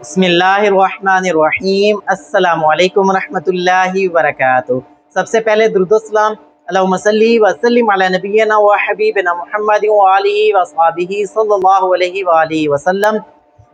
बिस्मिल्लाहिर्रहमानिर्रहीम अस्सलामुअलैकुम रहमतुल्लाहि वबरकातुहू। सबसे पहले दुरूद सलाम अल्लाहुम्मा सल्ली व सल्लिम अला नबिय्यिना व हबीबिना मुहम्मद व आलिहि व अस्हाबिही सल्लल्लाहु अलैहि व आलिहि वसल्लम।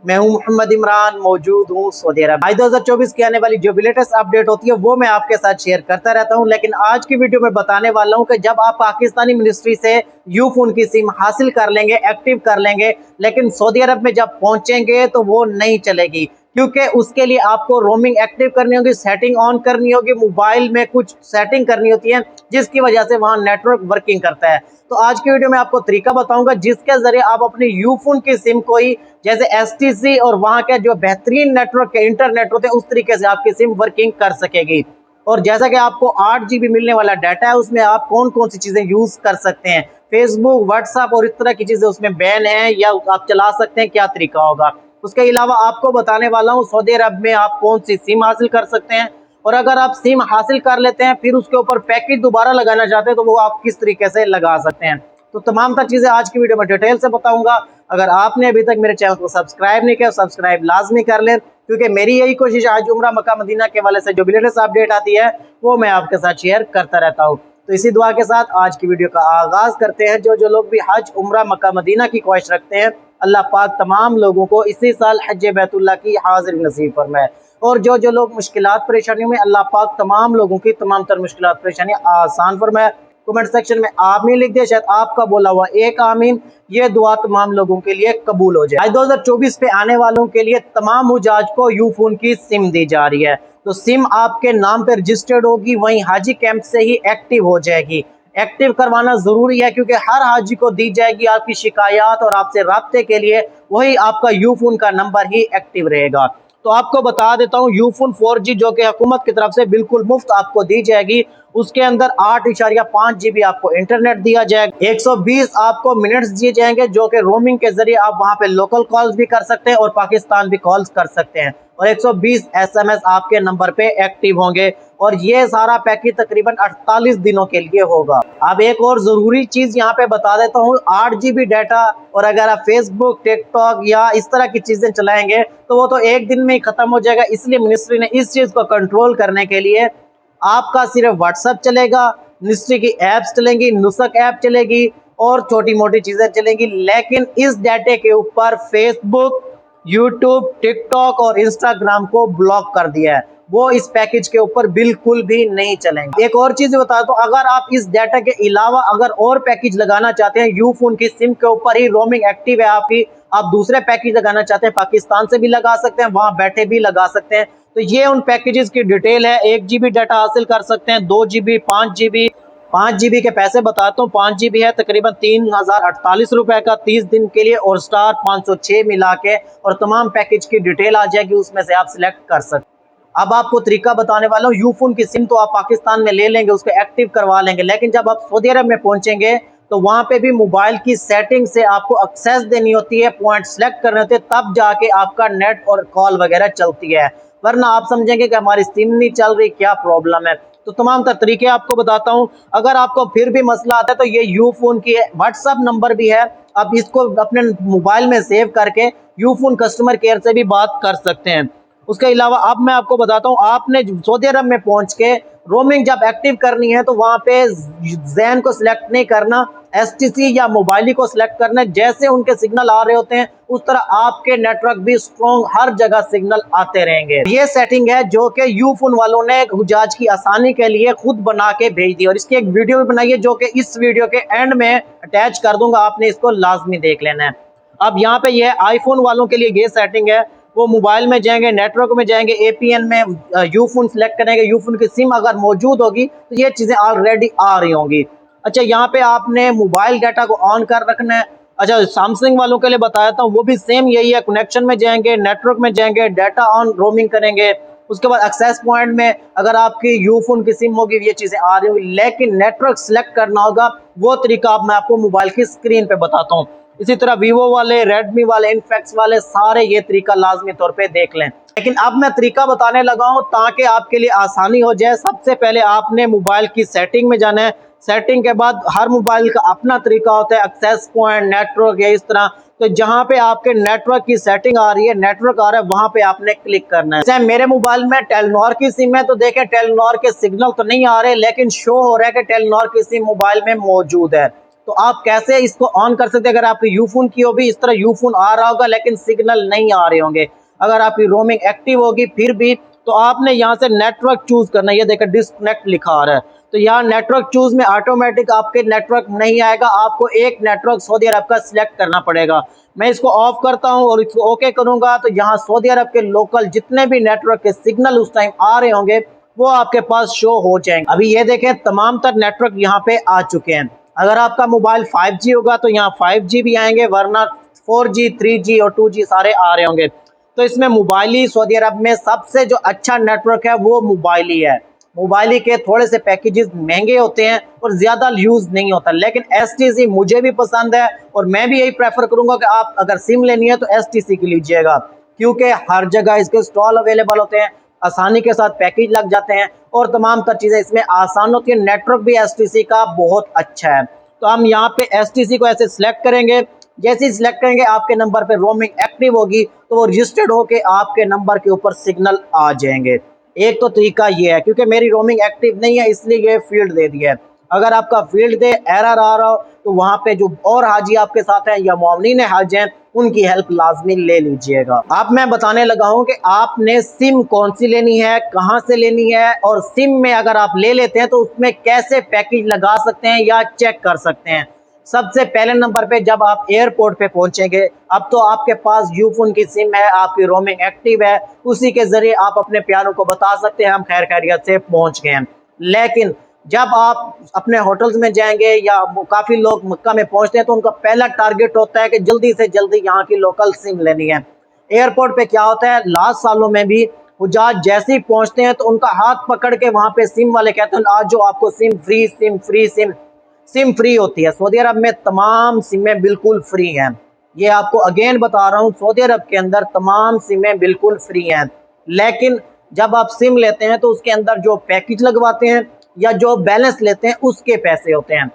मैं हूं मोहम्मद इमरान, मौजूद हूं सऊदी अरब। आज 2024 की आने वाली जो भी लेटेस्ट अपडेट होती है वो मैं आपके साथ शेयर करता रहता हूं, लेकिन आज की वीडियो में बताने वाला हूं कि जब आप पाकिस्तानी मिनिस्ट्री से यू फोन की सिम हासिल कर लेंगे, एक्टिव कर लेंगे, लेकिन सऊदी अरब में जब पहुंचेंगे तो वो नहीं चलेगी, क्योंकि उसके लिए आपको रोमिंग एक्टिव करनी होगी, सेटिंग ऑन करनी होगी, मोबाइल में कुछ सेटिंग करनी होती है जिसकी वजह से वहां नेटवर्क वर्किंग करता है। तो आज की वीडियो में आपको तरीका बताऊंगा जिसके जरिए आप अपनी यू फोन की सिम को ही जैसे एसटीसी और वहां के जो बेहतरीन नेटवर्क के इंटरनेट होते हैं उस तरीके से आपकी सिम वर्किंग कर सकेगी। और जैसा कि आपको 8 GB मिलने वाला डाटा है, उसमें आप कौन कौन सी चीजें यूज कर सकते हैं, फेसबुक, व्हाट्सएप और इस तरह की चीजें उसमें बैन है या आप चला सकते हैं, क्या तरीका होगा। उसके अलावा आपको बताने वाला हूँ सऊदी अरब में आप कौन सी सिम हासिल कर सकते हैं, और अगर आप सिम हासिल कर लेते हैं फिर उसके ऊपर पैकेज दोबारा लगाना चाहते हैं तो वो आप किस तरीके से लगा सकते हैं। तो तमाम तर चीजें आज की वीडियो में डिटेल से बताऊंगा। अगर आपने अभी तक मेरे चैनल को सब्सक्राइब नहीं किया, सब्सक्राइब लाजमी कर लें, क्योंकि मेरी यही कोशिश आज उम्रा मक्का मदीना के वाले से जो भी लेटेस्ट अपडेट आती है वो मैं आपके साथ शेयर करता रहता हूँ। तो इसी दुआ के साथ आज की वीडियो का आगाज करते हैं। जो लोग भी हज उम्रा मक्का मदीना की ख्वाहिश रखते हैं, अल्लाह पाक तमाम लोगों को इसी साल हज बैतुल्लाह की हाजिरी नसीब फरमाए। और जो लोग मुश्किलात परेशानियों में, अल्लाह पाक तमाम लोगों की तमाम तर मुश्किलात परेशानियां आसान फरमाए। कमेंट सेक्शन में आमीन लिख दिया, शायद आपका बोला हुआ एक आमीन ये दुआ तमाम लोगों के लिए कबूल हो जाए। आज 2024 पे आने वालों के लिए तमाम हुजाज को यू फोन की सिम दी जा रही है। तो सिम आपके नाम पे रजिस्टर्ड होगी, वहीं हाजी कैंप से ही एक्टिव हो जाएगी। एक्टिव करवाना जरूरी है क्योंकि हर हाजी को दी जाएगी आपकी शिकायत और आपसे राब्ते के लिए वही आपका यू फोन का नंबर ही एक्टिव रहेगा। तो आपको बता देता हूँ यू फोन 4G जो कि हुकूमत की तरफ से बिल्कुल मुफ्त आपको दी जाएगी। उसके अंदर 8.5 GB आपको इंटरनेट दिया जाएगा, 120 आपको मिनट्स दिए जाएंगे जो कि रोमिंग के जरिए आप वहां पे लोकल कॉल्स भी कर सकते हैं और पाकिस्तान भी कॉल्स कर सकते हैं, और 120 SMS आपके नंबर पे एक्टिव होंगे। और ये सारा पैकेज तकरीबन 48 दिनों के लिए होगा। अब एक और जरूरी चीज यहाँ पे बता देता हूँ, 8 GB डाटा, और अगर आप फेसबुक, टिकटॉक या इस तरह की चीजें चलाएंगे तो वो तो एक दिन में ही खत्म हो जाएगा। इसलिए मिनिस्ट्री ने इस चीज को कंट्रोल करने के लिए आपका सिर्फ व्हाट्सएप चलेगा, मिनिस्ट्री की एप्स चलेंगी, नुसक ऐप चलेगी और छोटी मोटी चीजें चलेंगी, लेकिन इस डाटे के ऊपर फेसबुक, यूट्यूब, टिकटॉक और इंस्टाग्राम को ब्लॉक कर दिया है। वो इस पैकेज के ऊपर बिल्कुल भी नहीं चलेंगे। एक और चीज बता दो, अगर आप इस डाटा के अलावा अगर और पैकेज लगाना चाहते हैं, यू फोन की सिम के ऊपर ही रोमिंग एक्टिव है आपकी, आप दूसरे पैकेज लगाना चाहते हैं, पाकिस्तान से भी लगा सकते हैं, वहां बैठे भी लगा सकते हैं। तो ये उन पैकेजेस की डिटेल है। 1 GB डाटा हासिल कर सकते हैं, 2 GB, 5 GB। 5 GB के पैसे बताता हूँ, 5 GB है तकरीबन 3048 रुपए का 30 दिन के लिए, और स्टार 506 मिला के और तमाम पैकेज की डिटेल आ जाएगी, उसमें से आप सिलेक्ट कर सकते। अब आपको तरीका बताने वाला हूँ। यू फोन की सिम तो आप पाकिस्तान में ले लेंगे, उसको एक्टिव करवा लेंगे, लेकिन जब आप सऊदी अरब में पहुंचेंगे तो वहां पे भी मोबाइल की सेटिंग से आपको एक्सेस देनी होती है, पॉइंट सेलेक्ट करने होते हैं, तब जाके आपका नेट और कॉल वगैरह चलती है, वरना आप समझेंगे कि हमारी सिम नहीं चल रही, क्या प्रॉब्लम है। तो तमाम तर तरीके आपको बताता हूँ। अगर आपको फिर भी मसला आता है तो ये यू फोन की व्हाट्सएप नंबर भी है, आप इसको अपने मोबाइल में सेव करके यू फोन कस्टमर केयर से भी बात कर सकते हैं। उसके अलावा अब मैं आपको बताता हूँ, आपने सऊदी अरब में पहुंच के रोमिंग जब एक्टिव करनी है तो वहां पे जैन को सिलेक्ट नहीं करना, एसटीसी या मोबाइल को सिलेक्ट करना है। जैसे उनके सिग्नल आ रहे होते हैं उस तरह आपके नेटवर्क भी स्ट्रॉन्ग हर जगह सिग्नल आते रहेंगे। ये सेटिंग है जो कि यू फोन वालों ने हुजाज की आसानी के लिए खुद बना के भेज दी, और इसकी एक वीडियो भी बनाई है जो कि इस वीडियो के एंड में अटैच कर दूंगा, आपने इसको लाजमी देख लेना है। अब यहाँ पे ये आईफोन वालों के लिए ये सेटिंग है, वो मोबाइल में जाएंगे, नेटवर्क में जाएंगे, एपीएन में यू फोन सिलेक्ट करेंगे, यू फोन की सिम अगर मौजूद होगी तो ये चीजें ऑलरेडी आ रही होंगी। अच्छा, यहाँ पे आपने मोबाइल डाटा को ऑन कर रखना है। अच्छा, सैमसंग वालों के लिए बताया था, वो भी सेम यही है, कनेक्शन में जाएंगे, नेटवर्क में जाएंगे, डाटा ऑन रोमिंग करेंगे। उसके बाद एक्सेस पॉइंट में अगर आपकी यू फोन की सिम होगी ये चीजें आ रही होंगी, लेकिन नेटवर्क सिलेक्ट करना होगा। वो तरीका अब मैं आपको मोबाइल की स्क्रीन पे बताता हूँ। इसी तरह वीवो वाले, रेडमी वाले, इनफैक्स वाले सारे ये तरीका लाजमी तौर पे देख लें। लेकिन अब मैं तरीका बताने लगा हूं ताकि आपके लिए आसानी हो जाए। सबसे पहले आपने मोबाइल की सेटिंग में जाना है, सेटिंग के बाद हर मोबाइल का अपना तरीका होता है, एक्सेस पॉइंट, नेटवर्क या इस तरह। तो जहाँ पे आपके नेटवर्क की सेटिंग आ रही है, नेटवर्क आ रहा है, वहां पे आपने क्लिक करना है। जैसे मेरे मोबाइल में टेलीनॉर की सिम है, तो देखें टेलीनॉर के सिग्नल तो नहीं आ रहे, लेकिन शो हो रहा है कि टेलीनॉर की सिम मोबाइल में मौजूद है। तो आप कैसे इसको ऑन कर सकते हैं? अगर आपकी यूफोन की हो भी इस तरह यूफोन आ रहा होगा लेकिन सिग्नल नहीं आ रहे होंगे, अगर आपकी रोमिंग एक्टिव होगी फिर भी, तो आपने यहाँ से नेटवर्क चूज करना है। ये देखिए डिस्कनेक्ट लिखा आ रहा है, तो यहाँ नेटवर्क चूज में ऑटोमेटिक आपके नेटवर्क नहीं आएगा, आपको एक नेटवर्क सऊदी अरब का सिलेक्ट करना पड़ेगा। मैं इसको ऑफ करता हूँ और इसको ओके करूंगा, तो यहाँ सऊदी अरब के लोकल जितने भी नेटवर्क के सिग्नल उस टाइम आ रहे होंगे वो आपके पास शो हो जाएंगे। अभी ये देखें तमाम तर नेटवर्क यहाँ पे आ चुके हैं। अगर आपका मोबाइल 5G होगा तो यहाँ 5G भी आएंगे, वरना 4G, 3G और 2G सारे आ रहे होंगे। तो इसमें मोबाइल ही सऊदी अरब में सबसे जो अच्छा नेटवर्क है वो मोबाइल ही है। मोबाइल के थोड़े से पैकेजेस महंगे होते हैं और ज्यादा यूज नहीं होता, लेकिन STC मुझे भी पसंद है और मैं भी यही प्रेफर करूंगा कि आप अगर सिम लेनी है तो STC की लीजिएगा, क्योंकि हर जगह इसके स्टॉल अवेलेबल होते हैं, आसानी के साथ पैकेज लग जाते हैं और तमाम तर चीजें इसमें आसान होती है। नेटवर्क भी STC का बहुत अच्छा है। तो हम यहाँ पे STC को ऐसे सिलेक्ट करेंगे, जैसे ही सिलेक्ट करेंगे आपके नंबर पे रोमिंग एक्टिव होगी तो वो रजिस्टर्ड होके आपके नंबर के ऊपर सिग्नल आ जाएंगे। एक तो तरीका ये है, क्योंकि मेरी रोमिंग एक्टिव नहीं है इसलिए ये फील्ड दे दिया है। अगर आपका फील्ड दे एरर आ रहा हो तो वहां पे जो और हाजी आपके साथ हैं या मोमिनीन हज हैं उनकी हेल्प लाजमी ले लीजिएगा। अब मैं बताने लगा हूं कि आपने सिम कौन सी लेनी है, कहां से लेनी है, और सिम में अगर आप ले लेते हैं तो उसमें कैसे पैकेज लगा सकते हैं या चेक कर सकते हैं। सबसे पहले नंबर पे जब आप एयरपोर्ट पे पहुंचेंगे, अब तो आपके पास यूफोन की सिम है, आपकी रोमिंग एक्टिव है, उसी के जरिए आप अपने प्यारों को बता सकते हैं हम खैर खैरियत से पहुंच गए हैं। लेकिन जब आप अपने होटल्स में जाएंगे या काफी लोग मक्का में पहुंचते हैं तो उनका पहला टारगेट होता है कि जल्दी से जल्दी यहाँ की लोकल सिम लेनी है। एयरपोर्ट पे क्या होता है, लास्ट सालों में भी हुज्जाज जैसे ही पहुंचते हैं तो उनका हाथ पकड़ के वहां पे सिम वाले कहते हैं आज जो आपको SIM free, SIM free, SIM free होती है। सऊदी अरब में तमाम सिमें बिल्कुल फ्री हैं। ये आपको अगेन बता रहा हूँ, सऊदी अरब के अंदर तमाम सिमें बिल्कुल फ्री हैं। लेकिन जब आप सिम लेते हैं तो उसके अंदर जो पैकेज लगवाते हैं या जो बैलेंस लेते हैं उसके पैसे होते हैं।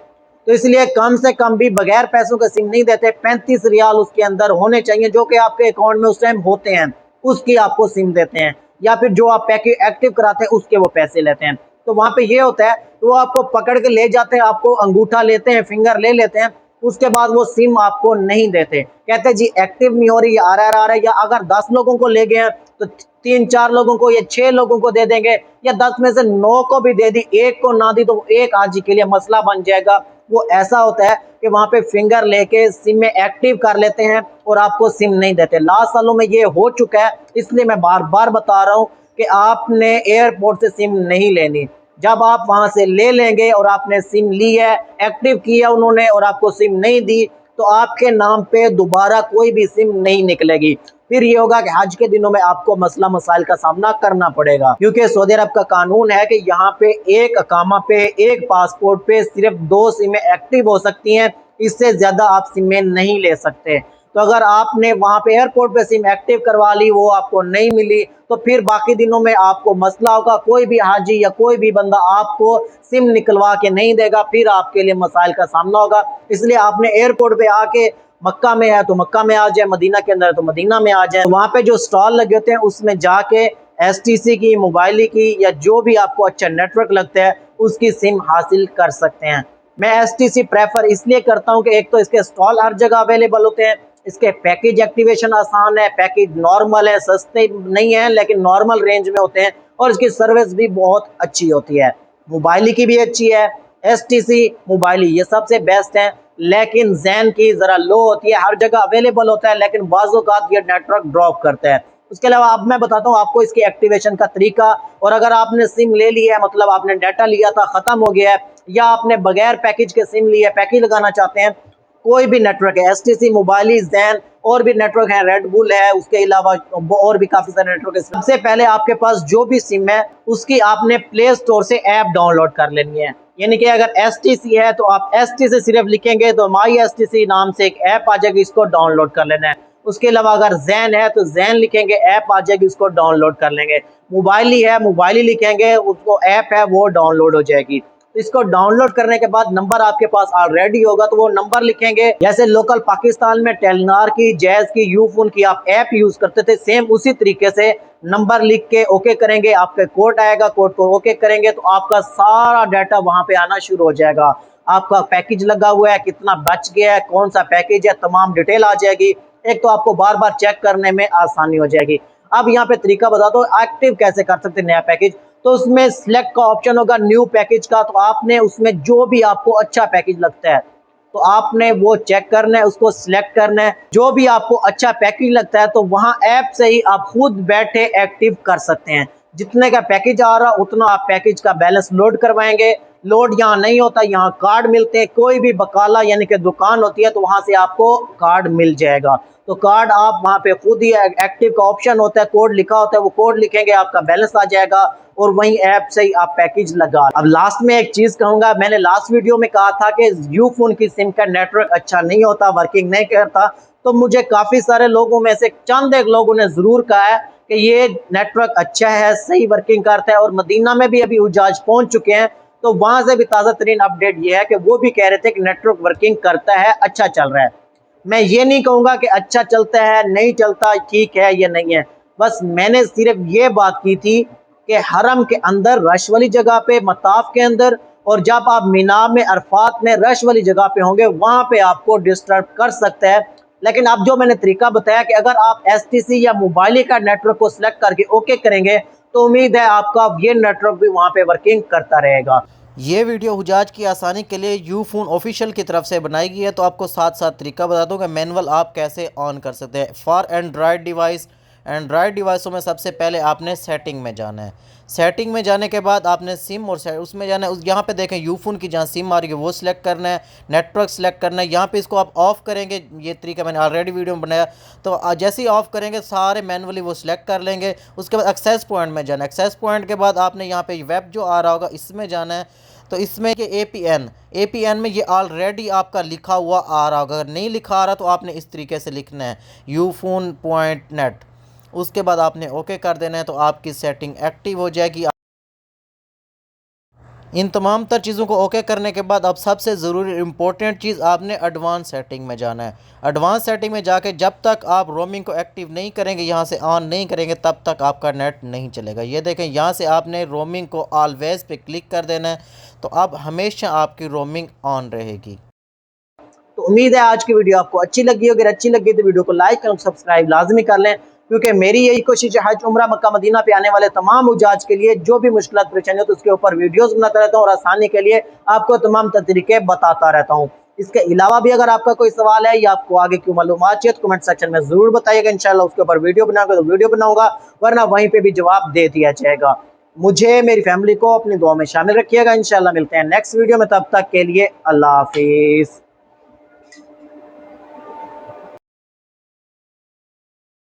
तो इसलिए कम से कम भी बगैर पैसों का सिम नहीं देते। 35 रियाल उसके अंदर होने चाहिए जो कि आपके अकाउंट में उस टाइम होते हैं, उसकी आपको सिम देते हैं, या फिर जो आप पैकेज एक्टिव कराते हैं उसके वो पैसे लेते हैं। तो वहां पे ये होता है तो वो आपको पकड़ के ले जाते हैं, आपको अंगूठा लेते हैं, फिंगर ले लेते हैं, उसके बाद वो सिम आपको नहीं देते, कहते हैं जी एक्टिव नहीं हो रही, RR आ रहा है। या अगर 10 लोगों को ले गए हैं तो 3-4 लोगों को या 6 लोगों को दे देंगे, या 10 में से 9 को भी दे दी, एक को ना दी तो एक हाजी के लिए मसला बन जाएगा। वो ऐसा होता है कि वहां पे फिंगर लेके सिम में एक्टिव कर लेते हैं और आपको सिम नहीं देते। लास्ट सालों में ये हो चुका है, इसलिए मैं बार बार बता रहा हूँ कि आपने एयरपोर्ट से सिम नहीं लेनी। जब आप वहां से ले लेंगे और आपने सिम ली है, एक्टिव किया उन्होंने और आपको सिम नहीं दी, तो आपके नाम पे दोबारा कोई भी सिम नहीं निकलेगी। फिर ये होगा कि हज के दिनों में आपको मसला मसाइल का सामना करना पड़ेगा, क्योंकि सऊदी अरब का कानून है कि यहाँ पे एक अकामा पे, एक पासपोर्ट पे सिर्फ 2 सिमें एक्टिव हो सकती हैं, इससे ज्यादा आप सिमें नहीं ले सकते। तो अगर आपने वहां पे एयरपोर्ट पे सिम एक्टिव करवा ली, वो आपको नहीं मिली, तो फिर बाकी दिनों में आपको मसला होगा, कोई भी हाजी या कोई भी बंदा आपको सिम निकलवा के नहीं देगा, फिर आपके लिए मसाइल का सामना होगा। इसलिए आपने एयरपोर्ट पे आके, मक्का में है तो मक्का में आ जाए, मदीना के अंदर है तो मदीना में आ जाए, वहां पे जो स्टॉल लगे होते हैं उसमें जाके STC की, मोबाइल की या जो भी आपको अच्छा नेटवर्क लगता है उसकी सिम हासिल कर सकते हैं। मैं STC प्रेफर इसलिए करता हूँ कि एक तो इसके स्टॉल हर जगह अवेलेबल होते हैं, इसके पैकेज एक्टिवेशन आसान है, पैकेज नॉर्मल है, सस्ते नहीं है लेकिन नॉर्मल रेंज में होते हैं, और इसकी सर्विस भी बहुत अच्छी होती है। मोबाइल की भी अच्छी है, STC, मोबाइल ये सबसे बेस्ट है। लेकिन जैन की जरा लो होती है, हर जगह अवेलेबल होता है लेकिन बाज़-औक़ात ये नेटवर्क ड्रॉप करता है। उसके अलावा अब मैं बताता हूँ आपको इसकी एक्टिवेशन का तरीका। और अगर आपने सिम ले लिया है, मतलब आपने डाटा लिया था खत्म हो गया है, या आपने बगैर पैकेज के सिम लिया है, पैकेज लगाना चाहते हैं, कोई भी नेटवर्क है, STC, मोबाइल, जैन, और भी नेटवर्क है, रेड बुल है, उसके अलावा और भी काफी सारे नेटवर्क है। सबसे पहले आपके पास जो भी सिम है उसकी आपने प्ले स्टोर से ऐप डाउनलोड कर लेनी है। यानी कि अगर STC है तो आप STC सिर्फ लिखेंगे तो माई STC नाम से एक ऐप आ जाएगी, इसको डाउनलोड कर लेना है। उसके अलावा अगर जैन है तो जैन लिखेंगे, ऐप आ जाएगी, उसको डाउनलोड कर लेंगे। मोबाइल ही है, मोबाइल ही लिखेंगे, उसको ऐप है, वो डाउनलोड हो जाएगी। तो इसको डाउनलोड करने के बाद नंबर आपके पास ऑलरेडी होगा, तो वो नंबर लिखेंगे। जैसे लोकल पाकिस्तान में टेलीनॉर की, जैज की, यूफोन की आप ऐप यूज करते थे, सेम उसी तरीके से नंबर लिख के ओके करेंगे, आपका कोड आएगा, कोड को ओके करेंगे तो आपका सारा डाटा वहां पे आना शुरू हो जाएगा। आपका पैकेज लगा हुआ है, कितना बच गया है, कौन सा पैकेज है, तमाम डिटेल आ जाएगी। एक तो आपको बार बार चेक करने में आसानी हो जाएगी। अब यहाँ पे तरीका बता दो एक्टिव कैसे कर सकते हैं नया पैकेज। तो उसमें सिलेक्ट का ऑप्शन होगा न्यू पैकेज का, तो आपने उसमें जो भी आपको अच्छा पैकेज लगता है तो आपने वो चेक करना है, उसको सिलेक्ट करना है। जो भी आपको अच्छा पैकेज लगता है तो वहां ऐप से ही आप खुद बैठे एक्टिव कर सकते हैं। जितने का पैकेज आ रहा उतना आप पैकेज का बैलेंस लोड करवाएंगे। लोड यहाँ नहीं होता, यहाँ कार्ड मिलते हैं। कोई भी बकाला यानी कि दुकान होती है तो वहां से आपको कार्ड मिल जाएगा। तो कार्ड आप वहां पे खुद ही, एक्टिव का ऑप्शन होता है, कोड लिखा होता है, वो कोड लिखेंगे, आपका बैलेंस आ जाएगा और वहीं ऐप से ही आप पैकेज लगा। अब लास्ट में एक चीज कहूंगा, मैंने लास्ट वीडियो में कहा था कि यूफोन की सिम का नेटवर्क अच्छा नहीं होता, वर्किंग नहीं करता। तो मुझे काफी सारे लोगों में से चंद एक लोगों ने जरूर कहा है कि ये नेटवर्क अच्छा है, सही वर्किंग करता है। और मदीना में भी अभी उजाज पहुंच चुके हैं, तो वहां से भी ताजा तरीन अपडेट ये है कि वो भी कह रहे थे कि नेटवर्क वर्किंग करता है, अच्छा चल रहा है। मैं ये नहीं कहूंगा कि अच्छा चलता है, नहीं चलता, ठीक है ये नहीं है। बस मैंने सिर्फ ये बात की थी कि हरम के अंदर रश वाली जगह पे, मताफ के अंदर, और जब आप मीना में, अरफात में रश वाली जगह पे होंगे वहां पे आपको डिस्टर्ब कर सकता है। लेकिन अब जो मैंने तरीका बताया कि अगर आप एसटीसी या मोबाइल का नेटवर्क को सिलेक्ट करके ओके करेंगे तो उम्मीद है आपका ये नेटवर्क भी वहां पे वर्किंग करता रहेगा। ये वीडियो हुजाज की आसानी के लिए यूफोन ऑफिशियल की तरफ से बनाई गई है। तो आपको साथ साथ तरीका बता दूं कि मैनुअल आप कैसे ऑन कर सकते हैं फॉर एंड्रॉयड डिवाइस। एंड्रॉयड डिवाइसों में सबसे पहले आपने सेटिंग में जाना है। सेटिंग में जाने के बाद आपने सिम और उसमें जाना है। यहाँ पे देखें यूफोन की जहाँ सिम आ रही है वो सिलेक्ट करना है, नेटवर्क सेलेक्ट करना है। यहाँ पे इसको आप ऑफ़ करेंगे, ये तरीका मैंने ऑलरेडी वीडियो में बनाया। तो जैसे ही ऑफ़ करेंगे सारे मैनुअली वो सिलेक्ट कर लेंगे। उसके बाद एक्सेस पॉइंट में जाना है। एक्सेस पॉइंट के बाद आपने यहाँ पे वेब जो आ रहा होगा इसमें जाना है। तो इसमें कि एपीएन में ये ऑलरेडी आपका लिखा हुआ आ रहा होगा। अगर नहीं लिखा आ रहा तो आपने इस तरीके से लिखना है ufone.net। उसके बाद आपने ओके कर देना है तो आपकी सेटिंग एक्टिव हो जाएगी। इन तमाम तर चीज़ों को ओके करने के बाद अब सबसे ज़रूरी इम्पोर्टेंट चीज़ आपने एडवांस सेटिंग में जाना है। एडवांस सेटिंग में जाके जब तक आप रोमिंग को एक्टिव नहीं करेंगे, यहाँ से ऑन नहीं करेंगे, तब तक आपका नेट नहीं चलेगा। ये देखें यहाँ से आपने रोमिंग को ऑलवेज पे क्लिक कर देना है तो अब हमेशा आपकी रोमिंग ऑन रहेगी। तो उम्मीद है आज की वीडियो आपको अच्छी लगी। अगर अच्छी लगी तो वीडियो को लाइक और सब्सक्राइब लाजमी कर लें, क्योंकि मेरी यही कोशिश है हज उम्रा मक्का मदीना पे आने वाले तमाम उजाज के लिए जो भी मुश्किल परेशानी हो तो उसके ऊपर वीडियोस बनाता रहता हूँ और आसानी के लिए आपको तमाम तरीके बताता रहता हूँ। इसके अलावा भी अगर आपका कोई सवाल है या आपको आगे की मालूमात चाहिए तो कमेंट सेक्शन में जरूर बताइएगा। इंशाल्लाह उसके ऊपर वीडियो बनाऊंगा तो वीडियो बनाऊंगा, वरना वहीं पे भी जवाब दे दिया जाएगा। मुझे, मेरी फैमिली को अपनी दुआ में शामिल रखिएगा। इंशाल्लाह मिलते हैं नेक्स्ट वीडियो में, तब तक के लिए अल्लाह हाफिज।